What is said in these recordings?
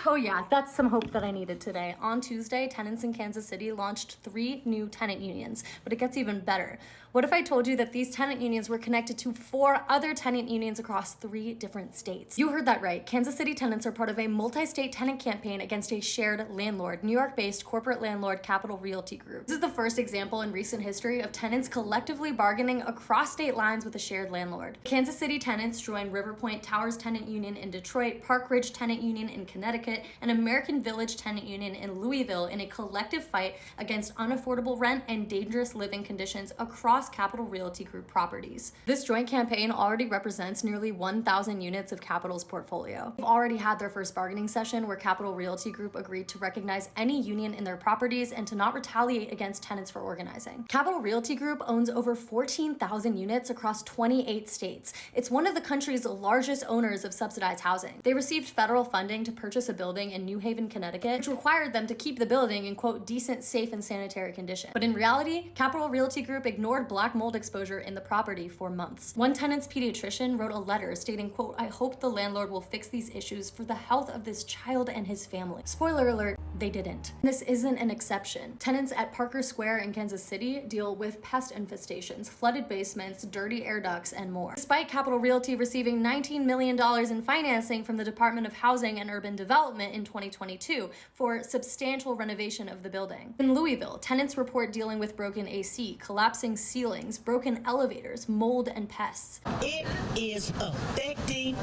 Oh yeah, that's some hope that I needed today. On Tuesday, Tenants in Kansas City launched 3 new tenant unions, but it gets even better. What if I told you that these tenant unions were connected to 4 other tenant unions across 3 different states? You heard that right. Kansas City tenants are part of a multi-state tenant campaign against a shared landlord, New York-based corporate landlord Capital Realty Group. This is the first example in recent history of tenants collectively bargaining across state lines with a shared landlord. Kansas City tenants joined River Point Towers Tenant Union in Detroit, Park Ridge Tenant Union in Connecticut, and American Village Tenant Union in Louisville in a collective fight against unaffordable rent and dangerous living conditions across Capital Realty Group properties. This joint campaign already represents nearly 1,000 units of Capital's portfolio. They've already had their first bargaining session where Capital Realty Group agreed to recognize any union in their properties and to not retaliate against tenants for organizing. Capital Realty Group owns over 14,000 units across 28 states. It's one of the country's largest owners of subsidized housing. They received federal funding to purchase a building in New Haven, Connecticut, which required them to keep the building in, quote, decent, safe, and sanitary condition. But in reality, Capital Realty Group ignored black mold exposure in the property for months. One tenant's pediatrician wrote a letter stating, quote, "I hope the landlord will fix these issues for the health of this child and his family." Spoiler alert, they didn't. This isn't an exception. Tenants at Parker Square in Kansas City deal with pest infestations, flooded basements, dirty air ducts, and more. Despite Capital Realty receiving $19 million in financing from the Department of Housing and Urban Development in 2022 for substantial renovation of the building. In Louisville, tenants report dealing with broken AC, collapsing ceilings, broken elevators, mold, and pests. It is affecting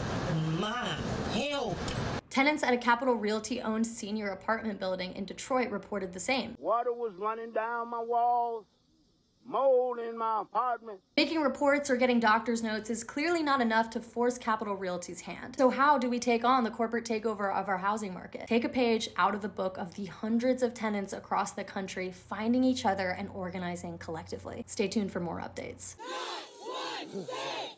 my health. Tenants at a Capital Realty-owned senior apartment building in Detroit reported the same. Water was running down my walls, mold in my apartment. Making reports or getting doctor's notes is clearly not enough to force Capital Realty's hand. So how do we take on the corporate takeover of our housing market? Take a page out of the book of the hundreds of tenants across the country finding each other and organizing collectively. Stay tuned for more updates. Not one thing.